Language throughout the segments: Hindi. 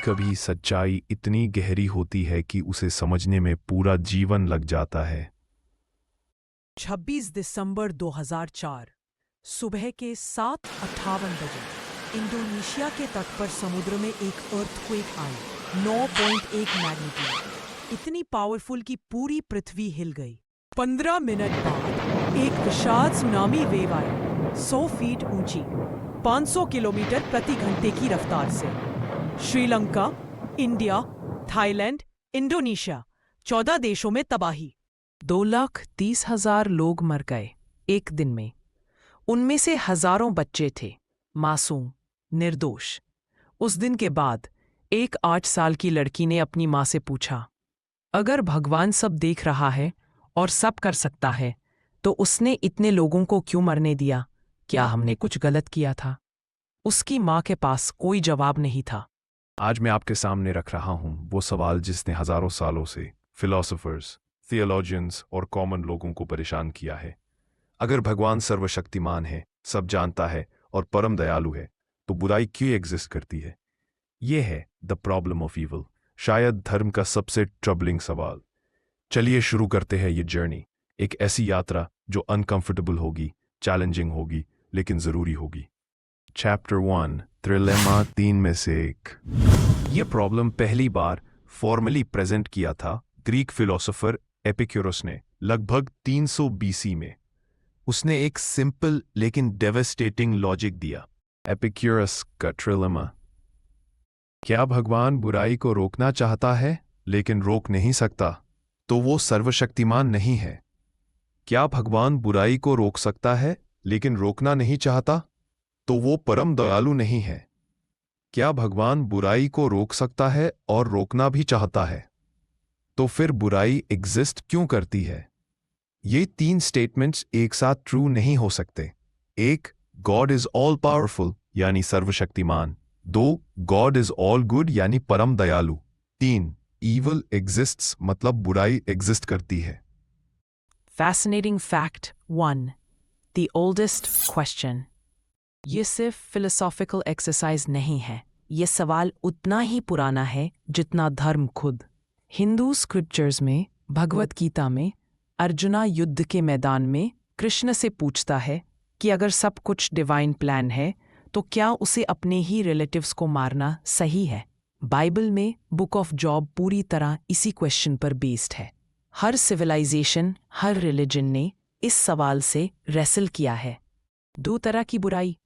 कभी सच्चाई इतनी गहरी होती है कि उसे समझने में पूरा जीवन लग जाता है। 26 दिसंबर 2004 सुबह के 7:58 बजे इंडोनेशिया के तट पर समुद्र में एक अर्थक्वेक आई। 9.1 मैग्नीट्यूड, इतनी पावरफुल कि पूरी पृथ्वी हिल गई। 15 मिनट बाद एक विशाल सुनामी वेव आई, 100 फीट ऊंची, 500 किलोमीटर प्रति घंटे की रफ्तार से। श्रीलंका, इंडिया, थाईलैंड, इंडोनेशिया, 14 देशों में तबाही। 2,30,000 लोग मर गए एक दिन में। उनमें से हजारों बच्चे थे, मासूम, निर्दोष। उस दिन के बाद एक 8 साल की लड़की ने अपनी माँ से पूछा, अगर भगवान सब देख रहा है और सब कर सकता है तो उसने इतने लोगों को क्यों मरने दिया? क्या हमने कुछ गलत किया था? उसकी माँ के पास कोई जवाब नहीं था। आज मैं आपके सामने रख रहा हूं वो सवाल जिसने हजारों सालों से फिलोसोफर्स, थियोलॉजियंस और कॉमन लोगों को परेशान किया है। अगर भगवान सर्वशक्तिमान है, सब जानता है और परम दयालु है, तो बुराई क्यों एग्जिस्ट करती है? ये है द प्रॉब्लम ऑफ ईवल, शायद धर्म का सबसे ट्रबलिंग सवाल। चलिए शुरू करते हैं ये जर्नी, एक ऐसी यात्रा जो अनकंफर्टेबल होगी, चैलेंजिंग होगी, लेकिन जरूरी होगी। चैप्टर 1, त्रिलेमा 3 में से एक। यह प्रॉब्लम पहली बार फॉर्मली प्रेजेंट किया था ग्रीक फिलोसोफर एपिक्यूरस ने लगभग 300 बीसी में। उसने एक सिंपल लेकिन डेवेस्टेटिंग लॉजिक दिया। एपिक्यूरस का ट्रिलेमा। क्या भगवान बुराई को रोकना चाहता है लेकिन रोक नहीं सकता, तो वो सर्वशक्तिमान नहीं है? क्या भगवान बुराई को रोक सकता है लेकिन रोकना नहीं चाहता, तो वो परम दयालु नहीं है? क्या भगवान बुराई को रोक सकता है और रोकना भी चाहता है, तो फिर बुराई एग्जिस्ट क्यों करती है? ये 3 स्टेटमेंट्स एक साथ ट्रू नहीं हो सकते। 1, गॉड इज ऑल पावरफुल यानी सर्वशक्तिमान। 2, गॉड इज ऑल गुड यानी परम दयालु। 3, ईवल एग्जिस्ट्स मतलब बुराई एग्जिस्ट करती है। Fascinating fact 1. The oldest question. ये सिर्फ philosophical exercise नहीं है, ये सवाल उतना ही पुराना है जितना धर्म खुद। हिंदू स्क्रिप्चर्स में, भगवत गीता में, अर्जुना युद्ध के मैदान में कृष्ण से पूछता है कि अगर सब कुछ डिवाइन प्लान है तो क्या उसे अपने ही रिलेटिव्स को मारना सही है? बाइबल में बुक ऑफ जॉब पूरी तरह इसी क्वेश्चन पर बेस्ड है। हर सिविलाइजेशन, हर रिलीजन ने इस सवाल से रेसल किया है। 2 तरह की बुराई।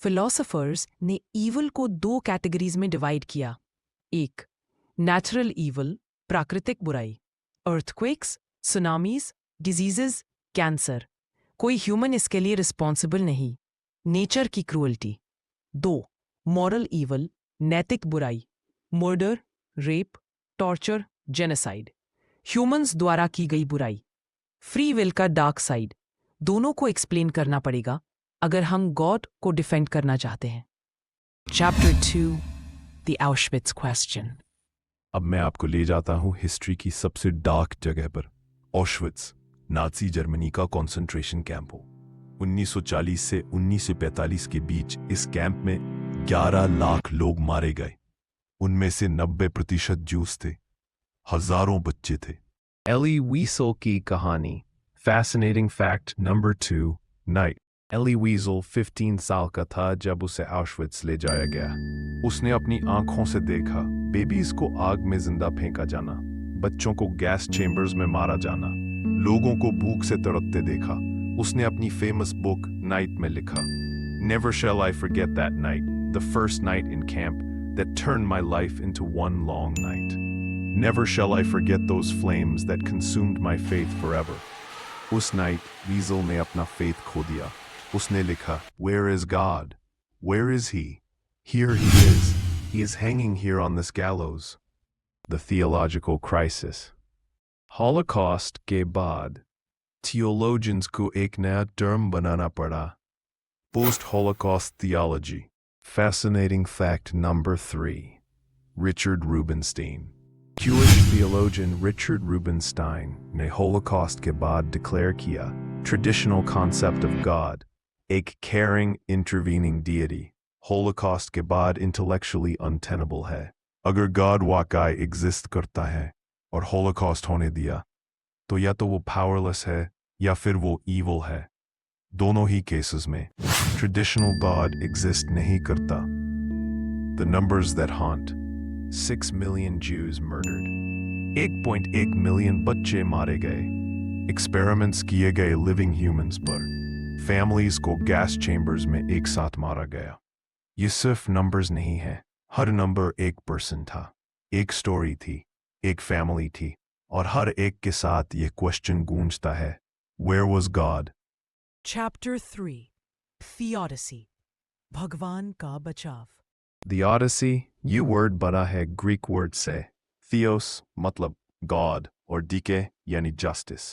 फिलोसोफर्स ने ईवल को 2 कैटेगरीज में डिवाइड किया। 1, नेचुरल ईवल, प्राकृतिक बुराई, अर्थक्वेक्स, सुनामीज, डिजीजेस, कैंसर। कोई ह्यूमन इसके लिए रिस्पॉन्सिबल नहीं, नेचर की क्रूअल्टी। 2, मॉरल ईवल, नैतिक बुराई, murder, rape, torture, genocide, humans द्वारा की गई बुराई। फ्री विल का डार्क साइड। दोनों को एक्सप्लेन करना पड़ेगा अगर हम गॉड को डिफेंड करना चाहते हैं। Chapter 2, the Auschwitz question. अब मैं आपको ले जाता हूं हिस्ट्री की सबसे डार्क जगह पर, ऑशविट्ज, नाजी जर्मनी का कॉन्सेंट्रेशन कैंप हो। 1940 से 1945 के बीच इस कैंप में 11 लाख लोग मारे गए। उनमें से 90% जूस थे, हजारों बच्चे थे। एली वीसल की कहानी। Fascinating fact number 2, night. Elie Wiesel 15 साल का था जब उसे ऑशविट्ज ले जाया गया। उसने अपनी आंखों से देखा बेबीज को आग में जिंदा फेंका जाना, बच्चों को गैस चेंबर्स में मारा जाना, लोगों को भूख से तड़पते देखा। उसने अपनी फेमस बुक नाइट में लिखा, Never shall I forget that night, the first night in camp that turned my life into one long night. Never shall I forget those flames that consumed my faith forever. उस नाइट वीजल ने अपना फेथ खो दिया। उसने लिखा, Where is God? Where is he? Here he is. He is hanging here on this gallows. The theological crisis. Holocaust के बाद theologians को एक नया टर्म बनाना पड़ा, post-Holocaust theology. Fascinating fact number 3, Richard Rubinstein. Jewish theologian Richard Rubinstein ने Holocaust के बाद declare किया, traditional concept of God, एक caring, intervening deity, Holocaust के बाद intellectually untenable है। अगर गॉड वाकई एग्जिस्ट करता है और हॉलोकॉस्ट होने दिया, तो या तो वो पावरलेस है या फिर वो ईवल है। दोनों ही केसेस में ट्रेडिशनल गॉड एग्जिस्ट नहीं करता। The numbers that haunt: 6 million Jews murdered, 1.1 million बच्चे मारे गए, एक्सपेरिमेंट्स किए गए लिविंग ह्यूमंस पर, फैमिलीज को गैस चेंबर्स में एक साथ मारा गया। ये सिर्फ नंबर्स नहीं है, हर नंबर एक पर्सन था, एक स्टोरी थी, एक फैमिली थी, और हर एक के साथ ये क्वेश्चन गूंजता है: Where was God? Chapter 3 Theodicy भगवान का बचाव। The Odyssey, ये वर्ड बना है ग्रीक वर्ड से। Theos मतलब God और dike यानी justice,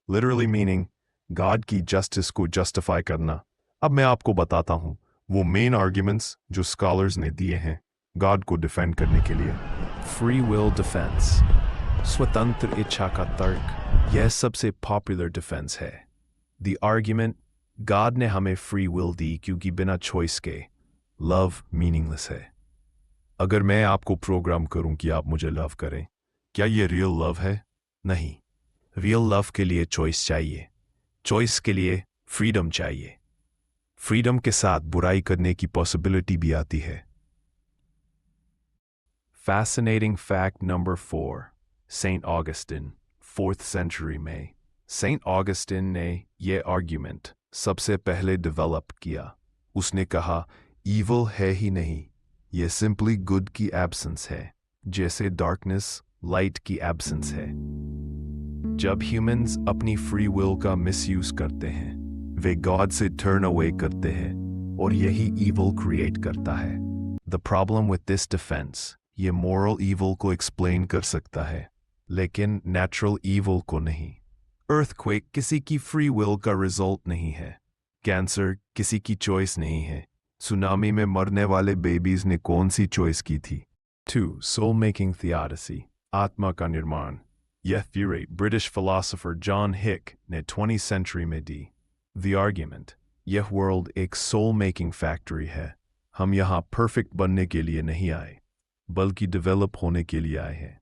literally meaning God की justice को justify करना। अब मैं आपको बताता हूँ वो मेन आर्ग्यूमेंट्स जो स्कॉलर्स ने दिए हैं गॉड को डिफेंड करने के लिए। फ्री विल डिफेंस, स्वतंत्र इच्छा का तर्क, यह सबसे पॉपुलर डिफेंस है। द आर्ग्यूमेंट: गॉड ने हमें फ्री विल दी क्योंकि बिना चॉइस के लव मीनिंगलेस है। अगर मैं आपको प्रोग्राम करूं कि आप मुझे लव करें, क्या ये रियल लव है? नहीं। रियल लव के लिए चॉइस चाहिए, चॉइस के लिए फ्रीडम चाहिए, फ्रीडम के साथ बुराई करने की पॉसिबिलिटी भी आती है। Fascinating fact number 4. Saint Augustine, 4th century में Saint Augustine ने ये आर्ग्यूमेंट सबसे पहले डेवलप किया। उसने कहा evil है ही नहीं, ये simply good की एब्सेंस है, जैसे darkness light की एब्सेंस है। जब ह्यूमंस अपनी फ्री विल का मिसयूज करते हैं, वे गॉड से टर्न अवे करते हैं और यही evil क्रिएट करता है। The problem with this defense, ये moral evil को एक्सप्लेन कर सकता है, लेकिन natural evil को नहीं। Earthquake किसी की फ्री विल का रिजल्ट नहीं है, कैंसर किसी की चॉइस नहीं है, सुनामी में मरने वाले बेबीज ने कौन सी चॉइस की थी? 2. Soul making theodicy, आत्मा का निर्माण। यह थ्योरी ब्रिटिश फिलोसोफर जॉन हिक ने 20th सेंचुरी में दी। The argument: यह वर्ल्ड एक सोल मेकिंग फैक्ट्री है, हम यहाँ परफेक्ट बनने के लिए नहीं आए, बल्कि डेवलप होने के लिए आए हैं।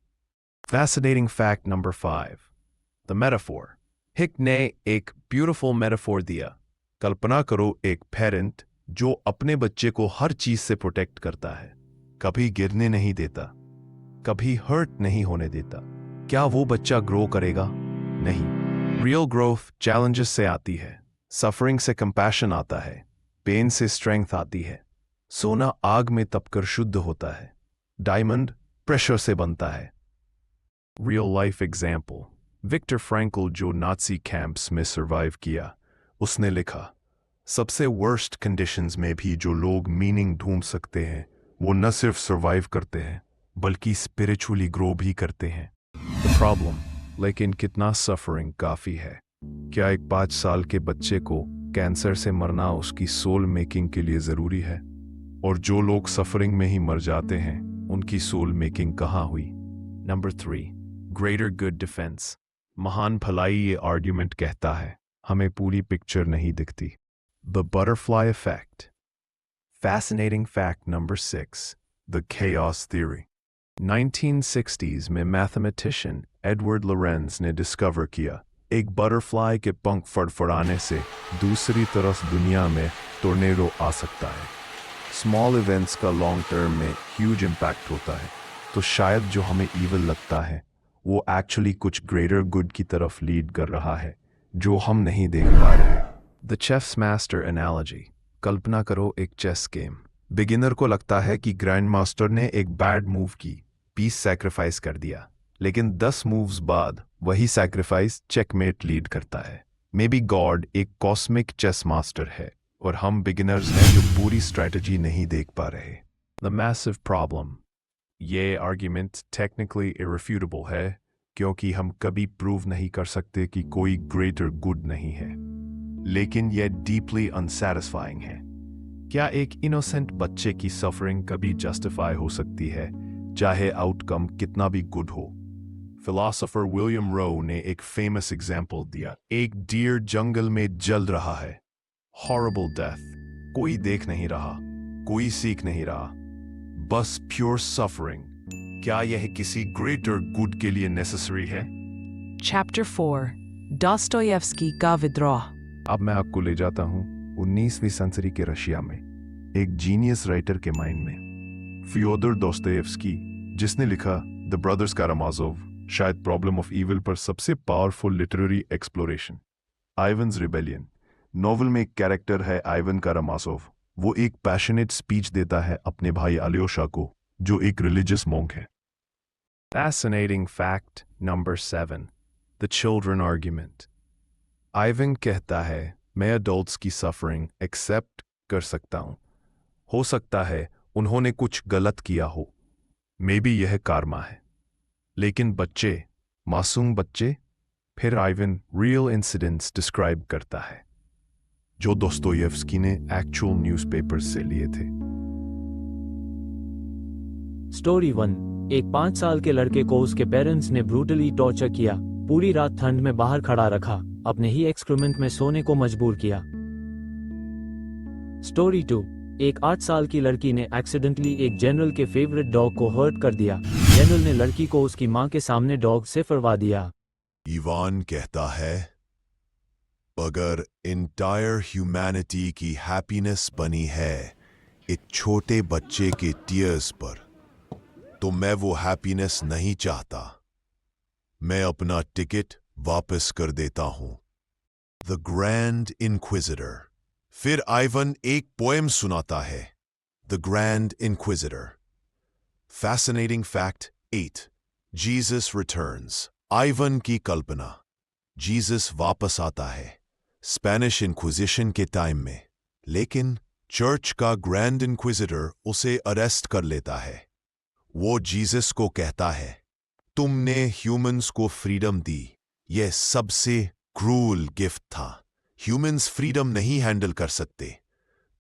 Fascinating fact number 5. The metaphor. हिक ने एक ब्यूटीफुल मेटाफोर दिया। कल्पना करो एक पेरेंट जो अपने बच्चे को हर चीज से प्रोटेक्ट करता है, कभी गिरने नहीं देता, कभी हर्ट नहीं होने देता। क्या वो बच्चा ग्रो करेगा? नहीं। रियल ग्रोथ चैलेंजेस से आती है, सफरिंग से कंपैशन आता है, पेन से स्ट्रेंथ आती है। सोना आग में तपकर शुद्ध होता है, डायमंड प्रेशर से बनता है। Real life example: Viktor Frankl जो नाजी कैंप्स में सर्वाइव किया, उसने लिखा, सबसे वर्स्ट कंडीशंस में भी जो लोग मीनिंग ढूंढ सकते हैं वो न सिर्फ सर्वाइव करते हैं बल्कि स्पिरिचुअली ग्रो भी करते हैं। द प्रॉब्लम: लेकिन कितना सफरिंग काफी है? क्या एक 5 साल के बच्चे को कैंसर से मरना उसकी सोल मेकिंग के लिए जरूरी है? और जो लोग सफरिंग में ही मर जाते हैं, उनकी सोल मेकिंग कहाँ हुई? नंबर 3. ग्रेटर गुड डिफेंस, महान भलाई ये आर्ग्यूमेंट कहता है हमें पूरी पिक्चर नहीं दिखती। The butterfly effect. Fascinating fact number 6. The chaos theory. 1960s में मैथमेटिशियन एडवर्ड लोरेंज ने डिस्कवर किया एक बटरफ्लाई के पंख फड़फड़ाने से दूसरी तरफ दुनिया में टोर्नेडो आ सकता है। स्मॉल इवेंट्स का लॉन्ग टर्म में ह्यूज इम्पैक्ट होता है, तो शायद जो हमें ईवल लगता है वो एक्चुअली कुछ ग्रेटर गुड की तरफ लीड कर रहा है जो हम नहीं देख पा रहे। The chess master analogy. कल्पना करो एक चेस गेम, बिगिनर को लगता है कि ग्रैंड मास्टर ने एक बैड मूव की, पीस सैक्रिफाइस कर दिया, लेकिन 10 मूव्स बाद वही सैक्रिफाइस चेकमेट लीड करता है। मे बी गॉड एक कॉस्मिक चेस मास्टर है और हम बिगिनर्स हैं जो पूरी स्ट्रेटजी नहीं देख पा रहे। The massive problem. ये आर्ग्यूमेंट टेक्निकली इररिफ्यूटेबल है क्योंकि हम कभी प्रूव नहीं कर सकते कि कोई ग्रेटर गुड नहीं है, लेकिन यह डीपली अनसैटिस्फाइंग है। क्या एक इनोसेंट बच्चे की सफरिंग कभी जस्टिफाई हो सकती है, चाहे आउटकम कितना भी गुड हो? फिलोसोफर विलियम रो ने एक फेमस एग्जाम्पल दिया। एक डियर जंगल में जल रहा है, हॉरिबल डेथ, कोई देख नहीं रहा, कोई सीख नहीं रहा, बस प्योर सफरिंग। क्या यह किसी ग्रेटर गुड के लिए नेसेसरी है? Chapter 4 Dostoevsky का विद्रोह। अब मैं आपको ले जाता हूँ 19वीं सेंचुरी के रशिया में, एक जीनियस राइटर के माइंड में, फियोदर दोस्तोयेव्स्की, जिसने लिखा द ब्रदर्स कारामाजोव, शायद प्रॉब्लम ऑफ इविल पर सबसे powerful literary exploration. Ivan's rebellion novel में एक कैरेक्टर है आइवन कारामाजोव। वो एक पैशनेट स्पीच देता है अपने भाई अलियोशा को, जो एक रिलीजियस मॉन्क है। Fascinating fact number 7. The children argument. Ivan कहता है मैं अडल्ट्स की सफरिंग एक्सेप्ट कर सकता हूं। हो सकता है उन्होंने कुछ गलत किया हो, मे बी यह कार्मा है। लेकिन बच्चे, मासूम बच्चे? फिर आइवन रियल इंसिडेंट्स डिस्क्राइब करता है जो दोस्तोयेव्स्की ने एक्चुअल न्यूज़पेपर से लिए थे। स्टोरी 1। एक 5 साल के लड़के को उसके पेरेंट्स ने ब्रूटली टॉर्चर किया, पूरी रात ठंड में बाहर खड़ा रखा, अपने ही एक्सक्रीमेंट में सोने को मजबूर किया। स्टोरी 2। एक 8 साल की लड़की ने एक्सीडेंटली एक जनरल के फेवरेट डॉग को हर्ट कर दिया। जनरल ने लड़की को उसकी मां के सामने डॉग से फरवा दिया। इवान कहता है अगर इंटायर ह्यूमैनिटी की हैप्पीनेस बनी है एक छोटे बच्चे के टीयर्स पर, तो मैं वो हैप्पीनेस नहीं चाहता। मैं अपना टिकट वापस कर देता हूं। The grand inquisitor. फिर आइवन एक पोएम सुनाता है, the grand inquisitor. Fascinating fact 8. Jesus returns. Ivan की कल्पना, जीसस वापस आता है स्पेनिश इंक्विजिशन के टाइम में, लेकिन चर्च का ग्रैंड इंक्विजिटर उसे अरेस्ट कर लेता है। वो जीसस को कहता है तुमने ह्यूमंस को फ्रीडम दी, यह सबसे क्रूल गिफ्ट था। ह्यूमंस फ्रीडम नहीं हैंडल कर सकते,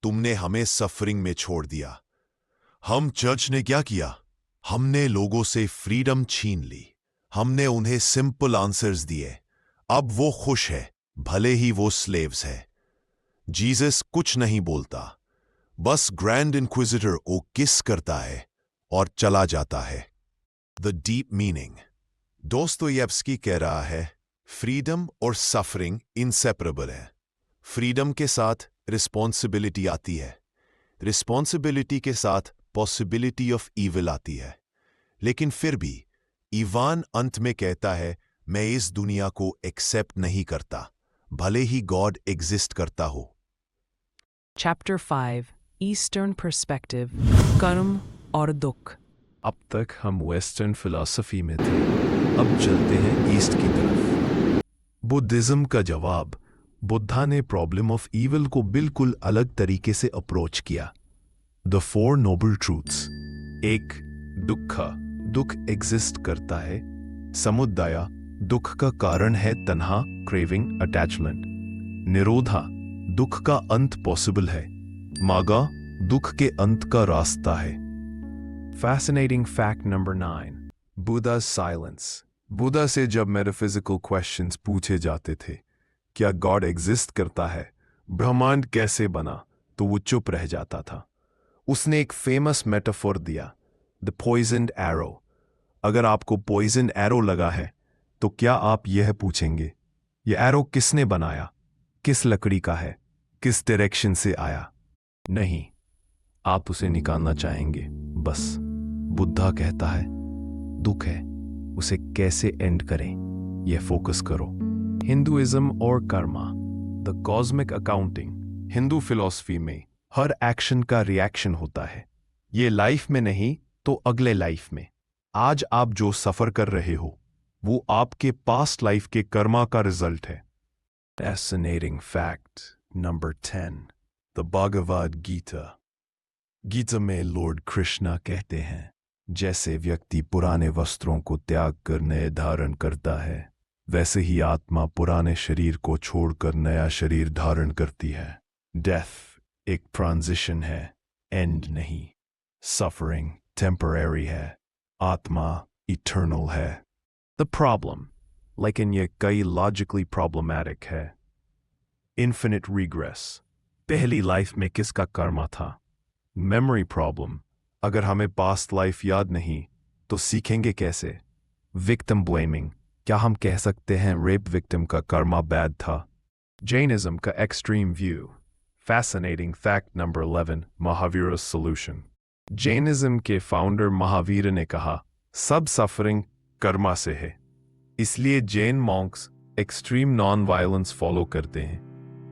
तुमने हमें सफरिंग में छोड़ दिया। हम चर्च ने क्या किया? हमने लोगों से फ्रीडम छीन ली, हमने उन्हें सिंपल आंसर्स दिए। अब वो खुश है, भले ही वो स्लेव्स है। जीसस कुछ नहीं बोलता, बस ग्रैंड इंक्विजिटर को किस करता है और चला जाता है। The deep meaning. दोस्तोयेव्स्की कह रहा है फ्रीडम और सफरिंग इंसेपरेबल है। फ्रीडम के साथ रिस्पॉन्सिबिलिटी आती है, रिस्पॉन्सिबिलिटी के साथ पॉसिबिलिटी ऑफ इविल आती है। लेकिन फिर भी इवान अंत में कहता है मैं इस दुनिया को एक्सेप्ट नहीं करता, भले ही गॉड एग्जिस्ट करता हो। Chapter 5 Eastern Perspective कर्म और दुख। अब तक हम वेस्टर्न फिलॉसफी में थे, अब चलते हैं ईस्ट की तरफ। बुद्धिज्म का जवाब। बुद्धा ने प्रॉब्लम ऑफ इविल को बिल्कुल अलग तरीके से अप्रोच किया। The 4 noble truths. 1. दुख। दुख एग्जिस्ट करता है। समुदाय। दुख का कारण है तन्हा, क्रेविंग, अटैचमेंट। निरोधा। दुख का अंत पॉसिबल है। मागा। दुख के अंत का रास्ता है। Fascinating fact number 9. Buddha's silence. Buddha से जब मेटाफिजिकल क्वेश्चंस पूछे जाते थे, क्या गॉड एग्जिस्ट करता है, ब्रह्मांड कैसे बना, तो वो चुप रह जाता था। उसने एक फेमस मेटाफोर दिया, द पॉइजन्ड एरो। अगर आपको पॉइजन एरो लगा है तो क्या आप यह पूछेंगे यह एरो किसने बनाया, किस लकड़ी का है, किस डायरेक्शन से आया? नहीं, आप उसे निकालना चाहेंगे। बस बुद्धा कहता है दुख है, उसे कैसे एंड करें यह फोकस करो। हिंदुइज्म और Karma, the cosmic accounting. Hindu philosophy में हर एक्शन का रिएक्शन होता है, ये लाइफ में नहीं तो अगले लाइफ में। आज आप जो सफर कर रहे हो वो आपके पास्ट लाइफ के कर्मा का रिजल्ट है। Fascinating fact number 10. The Bhagavad Gita. Gita में लॉर्ड कृष्णा कहते हैं जैसे व्यक्ति पुराने वस्त्रों को त्याग कर नए धारण करता है, वैसे ही आत्मा पुराने शरीर को छोड़कर नया शरीर धारण करती है। डेथ एक ट्रांजिशन है, एंड नहीं। सफरिंग टेम्पररी है, आत्मा इटर्नल है। द प्रॉब्लम, लेकिन यह कई लॉजिकली प्रॉब्लमैटिक है। इन्फिनिट रिग्रेस, पहली लाइफ में किसका कर्मा था। मेमोरी प्रॉब्लम, अगर हमें पास्ट लाइफ याद नहीं तो सीखेंगे कैसे? विक्टिम ब्लेमिंग, क्या हम कह सकते हैं रेप विक्टिम का कर्मा बैड था? जैनिज्म का extreme view, fascinating fact number 11, Mahavir's solution. Jainism के फाउंडर महावीर ने कहा, सब सफरिंग कर्मा से है। इसलिए Jain monks extreme non violence follow करते हैं,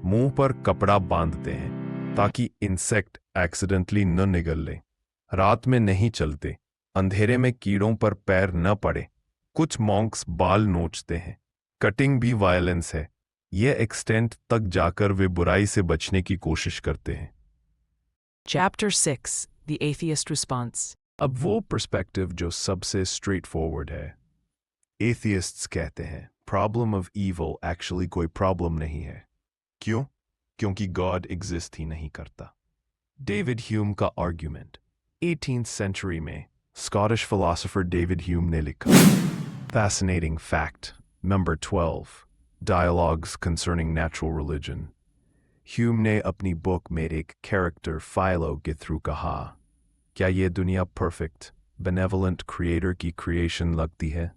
मुंह पर कपड़ा बांधते हैं ताकि इंसेक्ट एक्सीडेंटली न निगल ले, रात में नहीं चलते, अंधेरे में कीड़ों पर पैर न पड़े, कुछ मॉन्क्स बाल नोचते हैं, कटिंग भी वायलेंस है। यह एक्सटेंट तक जाकर वे बुराई से बचने की कोशिश करते हैं। Chapter 6, The Atheist Response. अब वो पर्सपेक्टिव जो सबसे स्ट्रेट फॉरवर्ड है। एथियस्ट्स कहते हैं प्रॉब्लम ऑफ इविल एक्चुअली कोई प्रॉब्लम नहीं है। क्यों? क्योंकि गॉड एग्जिस्ट ही नहीं करता। डेविड ह्यूम का आर्ग्यूमेंट 18th सेंचुरी में स्कॉटिश फिलोसोफर डेविड ह्यूम ने लिखा। Fascinating fact number 12, dialogues concerning natural religion. Hume ने अपनी बुक में एक कैरेक्टर फाइलो के थ्रू कहा, क्या ये दुनिया परफेक्ट बेनेवलेंट क्रिएटर की क्रिएशन लगती है,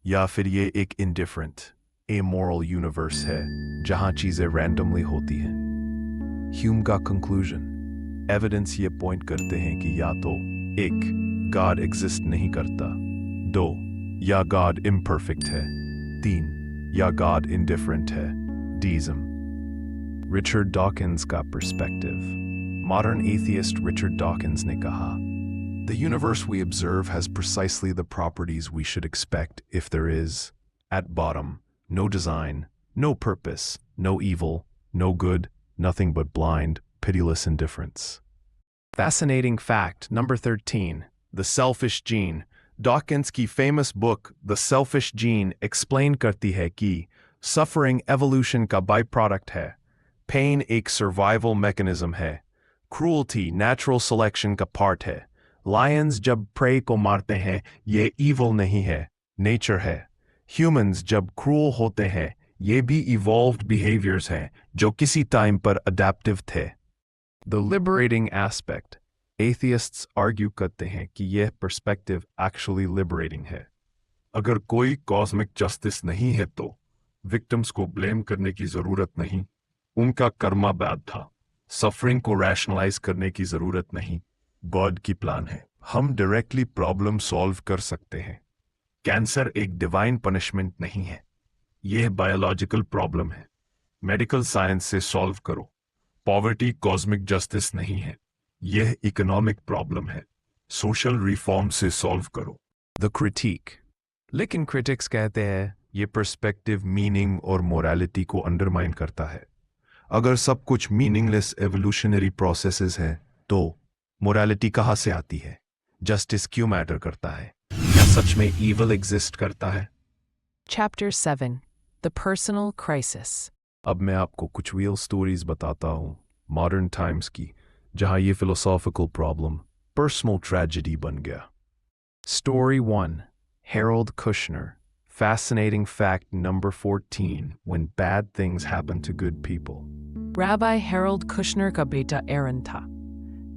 या फिर ये एक इंडिफरेंट एमोरल यूनिवर्स है जहां चीजें रैंडमली होती हैं? ह्यूम का कंक्लूजन, एविडेंस ये पॉइंट करते हैं कि या तो 1, गॉड एग्जिस्ट नहीं करता, 2, या गॉड इम्परफेक्ट है, 3, या गॉड इंडिफरेंट है, डीइज्म। रिचर्ड डॉकिंस का perspective, modern atheist Richard Dawkins ने कहा, The universe we observe has precisely the properties we should expect if there is, at bottom, no design, no purpose, no evil, no good, nothing but blind, pitiless indifference. Fascinating fact number 13, The Selfish Gene. Dawkins की famous book, The Selfish Gene, explain करती है कि suffering evolution का byproduct है, pain एक survival mechanism है, cruelty natural selection का part है, लायंस जब प्रे को मारते हैं ये evil नहीं है, नेचर है, ह्यूमंस जब क्रूअल होते हैं ये भी इवॉल्व्ड बिहेवियर्स हैं जो किसी टाइम पर अडेप्टिव थे। द लिबरेटिंग एस्पेक्ट, एथियस्ट्स आर्ग्यू करते हैं कि यह पर्सपेक्टिव एक्चुअली लिबरेटिंग है। अगर कोई कॉस्मिक जस्टिस नहीं है तो विक्टिम्स को ब्लेम करने की जरूरत नहीं, उनका कर्मा बैड था, सफरिंग को रैशनलाइज करने की जरूरत नहीं, गॉड की प्लान है, हम डायरेक्टली प्रॉब्लम सॉल्व कर सकते हैं। कैंसर एक डिवाइन पनिशमेंट नहीं है, यह बायोलॉजिकल प्रॉब्लम है, मेडिकल साइंस से सॉल्व करो। पॉवर्टी कॉस्मिक जस्टिस नहीं है, यह इकोनॉमिक प्रॉब्लम है, सोशल रिफॉर्म से सॉल्व करो। द क्रिटिक, लेकिन क्रिटिक्स कहते हैं यह पर्सपेक्टिव मीनिंग और मोरालिटी को अंडरमाइन करता है। अगर सब कुछ मीनिंगलेस एवोल्यूशनरी प्रोसेसेस हैं तो मोरालिटी कहाँ से आती है? जस्टिस क्यों मैटर करता है? क्या सच में ईविल एग्जिस्ट करता है? Chapter 7, The Personal Crisis. अब मैं आपको कुछ रियल स्टोरीज बताता हूँ मॉडर्न टाइम्स की, जहाँ ये फिलोसॉफिकल प्रॉब्लम पर्सनल ट्रेजेडी बन गया। Story 1, Harold Kushner. Fascinating fact number 14, when bad things happen to good people. Rabbi Harold Kushner का बेटा एरन था।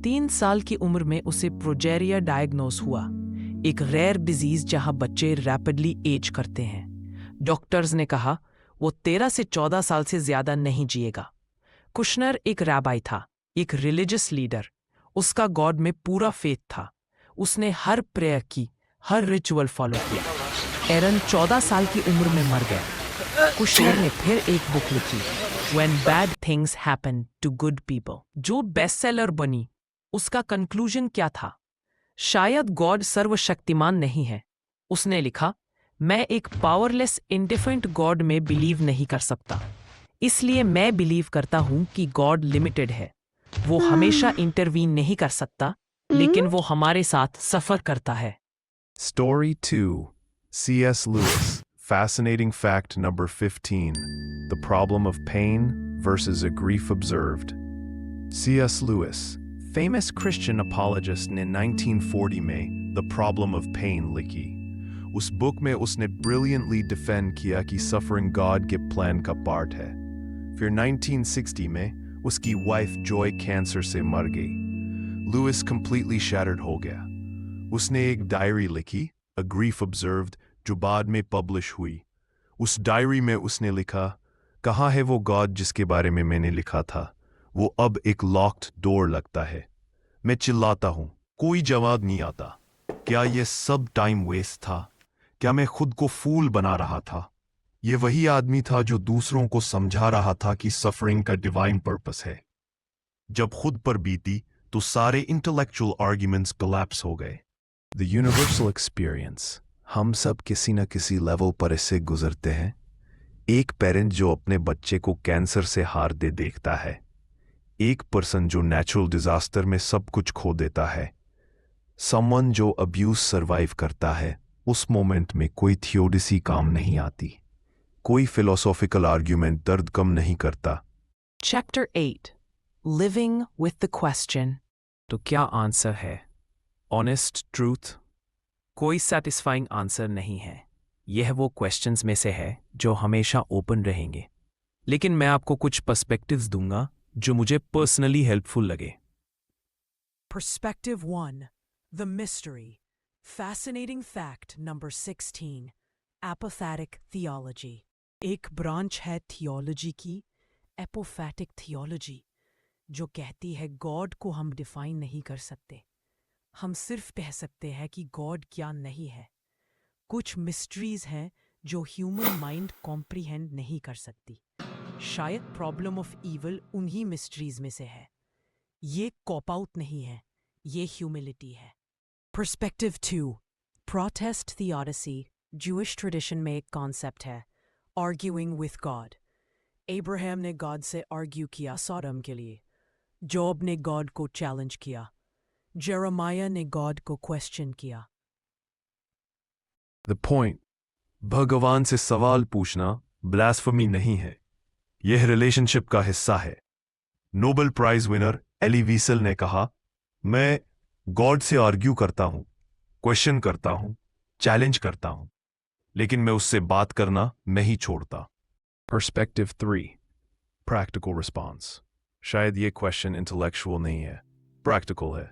3 साल की उम्र में उसे प्रोजेरिया डायग्नोस हुआ, एक रेयर डिजीज जहां बच्चे रैपिडली एज करते हैं। डॉक्टर्स ने कहा वो 13 से 14 साल से ज्यादा नहीं जिएगा। कुशनर एक रैबाई था, एक रिलीजियस लीडर, उसका गॉड में पूरा फेथ था। उसने हर प्रेयर की, हर रिचुअल फॉलो किया। एरन 14 साल की उम्र में मर गया। कुशनर ने फिर एक बुक लिखी, When Bad Things Happen to Good People, जो बेस्ट सेलर बनी। उसका कंक्लूजन क्या था? शायद गॉड सर्वशक्तिमान नहीं है। उसने लिखा, मैं एक पावरलेस इंडिफरेंट गॉड में बिलीव नहीं कर सकता, इसलिए मैं बिलीव करता हूं कि गॉड लिमिटेड है। वो हमेशा इंटरवीन नहीं कर सकता, लेकिन वो हमारे साथ सफर करता है। Story 2, C.S. Lewis. Fascinating fact number 15, The Problem of Pain versus a Grief Observed. C.S. Lewis, famous Christian apologist ने 1940 में The Problem of Pain लिखी। उस बुक में उसने brilliantly defend किया कि suffering God के plan का part है। फिर 1960 में उसकी वाइफ जॉय कैंसर से मर गई। लुइस completely shattered हो गया। उसने एक डायरी लिखी, अ ग्रीफ ऑब्जर्व्ड, जो बाद में पब्लिश हुई। उस डायरी में उसने लिखा, कहाँ है वो गॉड जिसके बारे में मैंने लिखा था? वो अब एक लॉक्ड डोर लगता है। मैं चिल्लाता हूं, कोई जवाब नहीं आता। क्या ये सब टाइम वेस्ट था? क्या मैं खुद को फूल बना रहा था? ये वही आदमी था जो दूसरों को समझा रहा था कि सफरिंग का डिवाइन पर्पस है। जब खुद पर बीती तो सारे इंटेलेक्चुअल आर्ग्यूमेंट्स कोलैप्स हो गए। द यूनिवर्सल एक्सपीरियंस, हम सब किसी न किसी लेवल पर इससे गुजरते हैं। एक पेरेंट जो अपने बच्चे को कैंसर से हार दे देखता है, एक पर्सन जो नेचुरल डिजास्टर में सब कुछ खो देता है, समवन जो अब्यूज सरवाइव करता है। उस मोमेंट में कोई थियोडिसी काम नहीं आती, कोई फिलोसॉफिकल आर्ग्यूमेंट दर्द कम नहीं करता। Chapter 8 Living with the Question. तो क्या आंसर है? Honest truth? कोई सेटिस्फाइंग आंसर नहीं है। यह वो क्वेश्चंस में से है जो हमेशा ओपन रहेंगे। लेकिन मैं आपको कुछ पर्सपेक्टिव्स दूंगा जो मुझे पर्सनली हेल्पफुल लगे। Perspective 1 The Mystery. Fascinating fact number 16. Apophatic theology. एक ब्रांच है थियोलॉजी की, एपोफैटिक थियोलॉजी, जो कहती है गॉड को हम डिफाइन नहीं कर सकते। हम सिर्फ कह सकते हैं कि गॉड क्या नहीं है। कुछ मिस्ट्रीज हैं जो ह्यूमन माइंड कॉम्प्रिहेंड नहीं कर सकती। शायद प्रॉब्लम ऑफ ईविल उन्हीं मिस्ट्रीज में से है। ये कॉप आउट नहीं है, ये ह्यूमिलिटी है। Perspective 2 protest theodicy. Jewish tradition में एक कॉन्सेप्ट है, आर्ग्यूइंग विथ गॉड। एब्राहम ने गॉड से आर्ग्यू किया सॉडम के लिए, जॉब ने गॉड को चैलेंज किया, जेरेमाया ने गॉड को क्वेश्चन किया। द पॉइंट, भगवान से सवाल पूछना ब्लास्फेमी नहीं है, यह रिलेशनशिप का हिस्सा है। नोबेल प्राइज विनर एली वीसल ने कहा, मैं गॉड से आर्ग्यू करता हूं, क्वेश्चन करता हूं, चैलेंज करता हूं, लेकिन मैं उससे बात करना नहीं छोड़ता। Perspective 3 practical response. शायद ये क्वेश्चन इंटेलेक्चुअल नहीं है, प्रैक्टिकल है।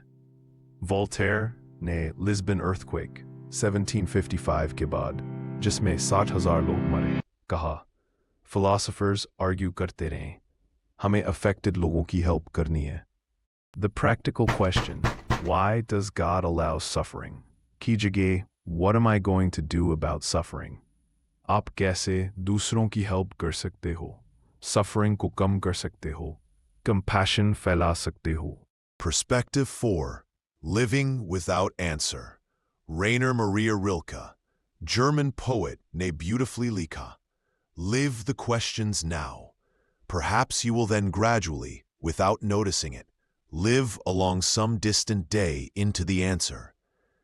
वोल्टेयर ने लिस्बन अर्थक्वेक 1755 के बाद, जिसमें 60,000 लोग मरे, कहा, फिलोसोफर्स आर्ग्यू करते रहें, हमें अफेक्टेड लोगों की हेल्प करनी है। The practical question, why does God allow suffering, की जगह what am I going to do about suffering. आप कैसे दूसरों की हेल्प कर सकते हो, सफरिंग को कम कर सकते हो, कंपैशन फैला सकते हो। Perspective 4 Living Without Answer. Rainer Maria Rilke, German poet, ne beautifully likha. Live the questions now. Perhaps you will then gradually, without noticing it, live along some distant day into the answer.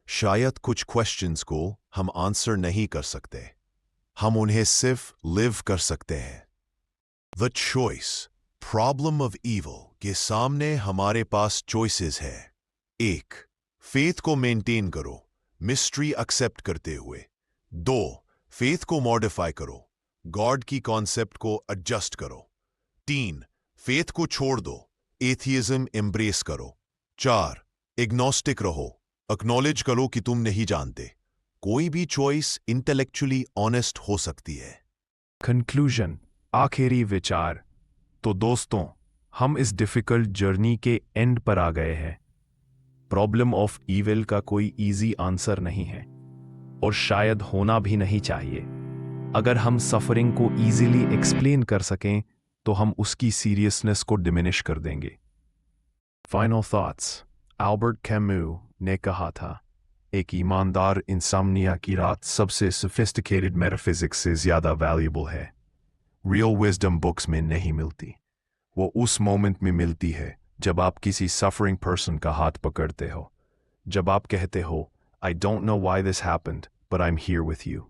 शायद कुछ questions को हम answer नहीं कर सकते, हम उन्हें सिर्फ live कर सकते हैं। The choice. Problem of evil के सामने हमारे पास चॉइसेस है। 1. फेथ को मेंटेन करो, मिस्ट्री एक्सेप्ट करते हुए। 2. फेथ को मॉडिफाई करो, गॉड की कॉन्सेप्ट को एडजस्ट करो। 3. फेथ को छोड़ दो, एथियज्म एम्ब्रेस करो। 4. एग्नोस्टिक रहो, एक्नॉलेज करो कि तुम नहीं जानते। कोई भी चॉइस इंटेलेक्चुअली ऑनेस्ट हो सकती है। कंक्लूजन, आखिरी विचार। तो दोस्तों, हम इस डिफिकल्ट जर्नी के एंड पर आ गए हैं। प्रॉब्लम ऑफ ईविल का कोई इजी आंसर नहीं है, और शायद होना भी नहीं चाहिए। अगर हम सफरिंग को इजीली एक्सप्लेन कर सकें तो हम उसकी सीरियसनेस को डिमिनिश कर देंगे। Final thoughts. अल्बर्ट कैमू ने कहा था, एक ईमानदार इंसानिया की रात सबसे सोफिस्टिकेटेड मेटाफिजिक्स से ज्यादा वैल्यूएबल है। रियल विजडम बुक्स में नहीं मिलती, वो उस मोमेंट में मिलती है जब आप किसी सफरिंग पर्सन का हाथ पकड़ते हो, जब आप कहते हो, I don't know why this happened, but I'm here with you.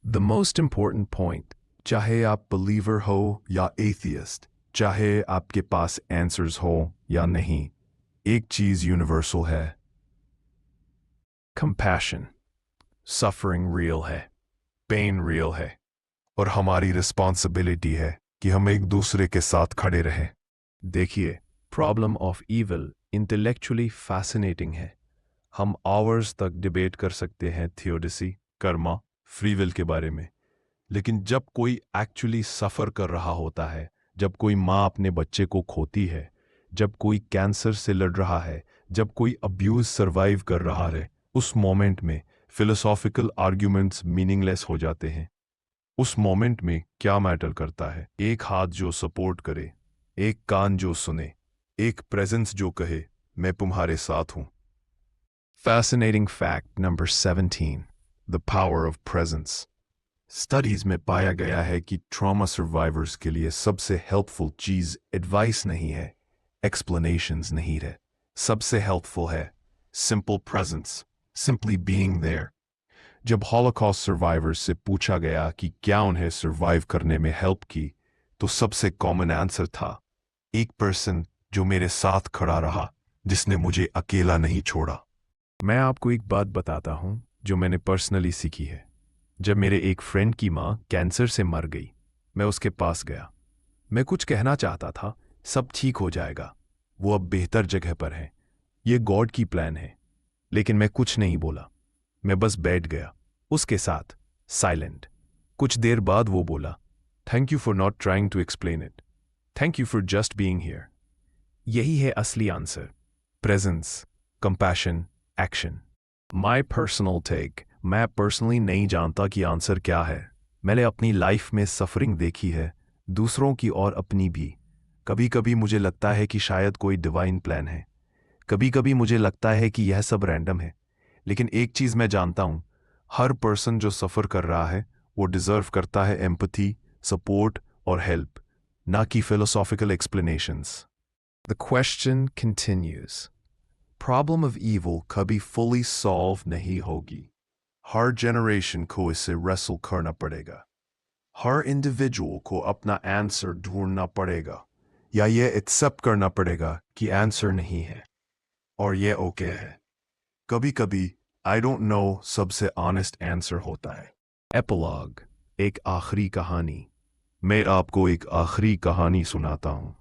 The most important point, चाहे आप believer हो या atheist, चाहे आपके पास answers हो या नहीं, एक चीज यूनिवर्सल है, compassion. Suffering real है, pain real है, और हमारी रिस्पॉन्सिबिलिटी है कि हम एक दूसरे के साथ खड़े रहें। देखिए, problem of evil intellectually fascinating है, हम आवर्स तक डिबेट कर सकते हैं थियोडिसी, कर्मा, फ्री विल के बारे में, लेकिन जब कोई एक्चुअली सफ़र कर रहा होता है, जब कोई माँ अपने बच्चे को खोती है, जब कोई कैंसर से लड़ रहा है, जब कोई अब्यूज़ सर्वाइव कर रहा है, उस मोमेंट में फिलोसॉफिकल आर्ग्यूमेंट्स मीनिंगलेस हो जाते हैं। उस मोमेंट में क्या मैटर करता है? एक हाथ जो सपोर्ट करे, एक कान जो सुने, एक प्रेजेंस जो कहे मैं तुम्हारे साथ हूं। Fascinating fact number 17. The power of presence. Studies में पाया गया है कि ट्रॉमा सर्वाइवर्स के लिए सबसे हेल्पफुल चीज एडवाइस नहीं है, एक्सप्लेनेशंस नहीं है। सबसे हेल्पफुल है simple presence, simply being there. जब हॉलोकॉस्ट सर्वाइवर्स से पूछा गया कि क्या उन्हें सर्वाइव करने में हेल्प की, तो सबसे कॉमन आंसर था, एक पर्सन जो मेरे साथ खड़ा रहा, जिसने मुझे अकेला नहीं छोड़ा। मैं आपको एक बात बताता हूं जो मैंने पर्सनली सीखी है। जब मेरे एक फ्रेंड की माँ कैंसर से मर गई, मैं उसके पास गया। मैं कुछ कहना चाहता था, सब ठीक हो जाएगा, वो अब बेहतर जगह पर है, ये गॉड की प्लान है। लेकिन मैं कुछ नहीं बोला, मैं बस बैठ गया उसके साथ, साइलेंट। कुछ देर बाद वो बोला, thank you for not trying to explain it, thank you for just being here. यही है असली answer, presence, compassion, action. My personal take, मैं पर्सनली नहीं जानता कि आंसर क्या है। मैंने अपनी लाइफ में सफरिंग देखी है, दूसरों की और अपनी भी। कभी कभी मुझे लगता है कि शायद कोई डिवाइन प्लान है, कभी कभी मुझे लगता है कि यह सब रैंडम है। लेकिन एक चीज मैं जानता हूं, हर पर्सन जो सफर कर रहा है वो डिजर्व करता है एम्पैथी, सपोर्ट और हेल्प, ना कि philosophical explanations. The question continues. Problem of evil कभी फुली सॉल्व नहीं होगी। हर जनरेशन को इसे रेसल करना पड़ेगा। हर इंडिविजुअल को अपना आंसर ढूंढना पड़ेगा, या ये एक्सेप्ट करना पड़ेगा कि आंसर नहीं है और ये ओके है। कभी कभी आई डोंट नो सबसे ऑनेस्ट आंसर होता है। एपिलॉग, एक आखिरी कहानी। मैं आपको एक आखिरी कहानी सुनाता हूं।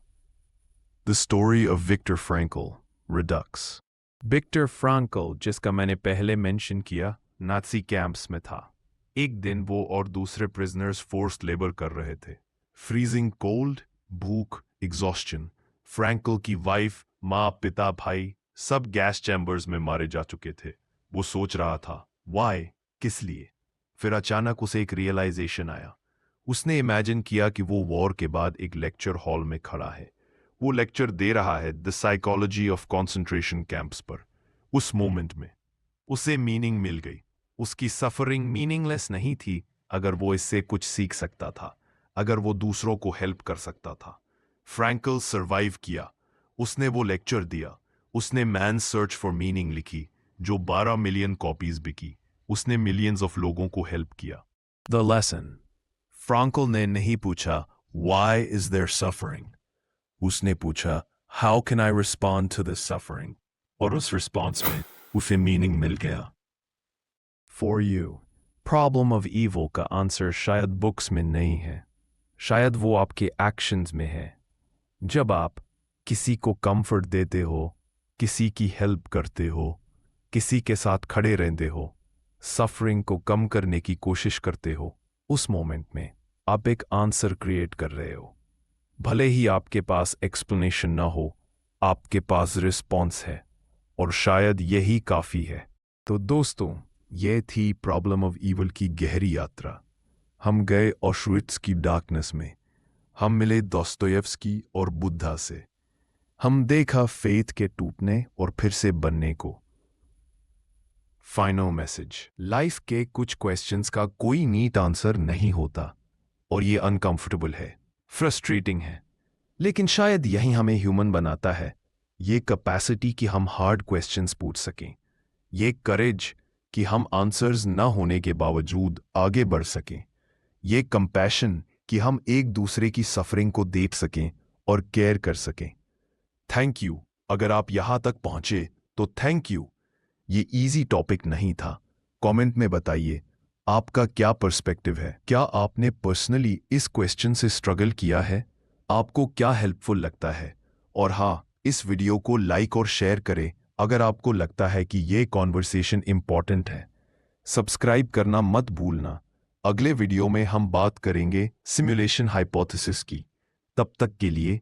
The story of Viktor Frankl, redux. Viktor Frankl, जिसका मैंने पहले मेंशन किया, नाजी कैंप्स में था। एक दिन वो और दूसरे प्रिजनर्स फोर्स्ड लेबर कर रहे थे। फ्रीजिंग कोल्ड, भूख, एग्जॉस्शन। फ्रैंकल की वाइफ, माँ, पिता, भाई सब गैस चैम्बर्स में मारे जा चुके थे। वो सोच रहा था, वाई, किस लिए? फिर अचानक उसे एक रियलाइजेशन आया। उसने इमेजिन किया कि वो वॉर के बाद एक लेक्चर हॉल में खड़ा है। वो लेक्चर दे रहा है the psychology of concentration camps पर। उस मोमेंट में उसे मीनिंग मिल गई। उसकी सफरिंग मीनिंगलेस नहीं थी अगर वो इससे कुछ सीख सकता था, अगर वो दूसरों को हेल्प कर सकता था। फ्रैंकल सर्वाइव किया। उसने वो लेक्चर दिया। उसने मैन सर्च फॉर मीनिंग लिखी, जो 12 मिलियन कॉपीज बिकी। उसने मिलियंस ऑफ लोगों को हेल्प किया। The lesson. फ्रैंकल ने नहीं पूछा व्हाई इज देयर सफरिंग, उसने पूछा how can I respond to this suffering, और उस रिस्पॉन्स में उसे मीनिंग मिल गया। For you, problem of evil का आंसर शायद बुक्स में नहीं है, शायद वो आपके एक्शंस में है। जब आप किसी को कंफर्ट देते हो, किसी की हेल्प करते हो, किसी के साथ खड़े रहते हो, सफरिंग को कम करने की कोशिश करते हो, उस मोमेंट में आप एक आंसर क्रिएट कर रहे हो। भले ही आपके पास एक्सप्लेनेशन ना हो, आपके पास रिस्पॉन्स है, और शायद यही काफी है। तो दोस्तों, ये थी प्रॉब्लम ऑफ इविल की गहरी यात्रा। हम गए ऑशविट्ज की डार्कनेस में, हम मिले दोस्तोयेव्स्की और बुद्धा से, हम देखा फेथ के टूटने और फिर से बनने को। फाइनल मैसेज, लाइफ के कुछ क्वेश्चंस का कोई नीट आंसर नहीं होता, और ये अनकंफर्टेबल है, फ्रस्ट्रेटिंग है, लेकिन शायद यही हमें ह्यूमन बनाता है। ये कैपेसिटी कि हम हार्ड क्वेश्चंस पूछ सकें, ये करेज कि हम आंसर्स न होने के बावजूद आगे बढ़ सकें, ये कंपैशन कि हम एक दूसरे की सफरिंग को देख सकें और केयर कर सकें। Thank you. अगर आप यहां तक पहुंचे तो थैंक यू। ये इजी टॉपिक नहीं था। कमेंट में बताइए आपका क्या पर्सपेक्टिव है। क्या आपने पर्सनली इस क्वेश्चन से स्ट्रगल किया है? आपको क्या हेल्पफुल लगता है? और हाँ, इस वीडियो को लाइक और शेयर करें अगर आपको लगता है कि ये कॉन्वर्सेशन इंपॉर्टेंट है, सब्सक्राइब करना मत भूलना। अगले वीडियो में हम बात करेंगे सिमुलेशन हाइपोथेसिस की। तब तक के लिए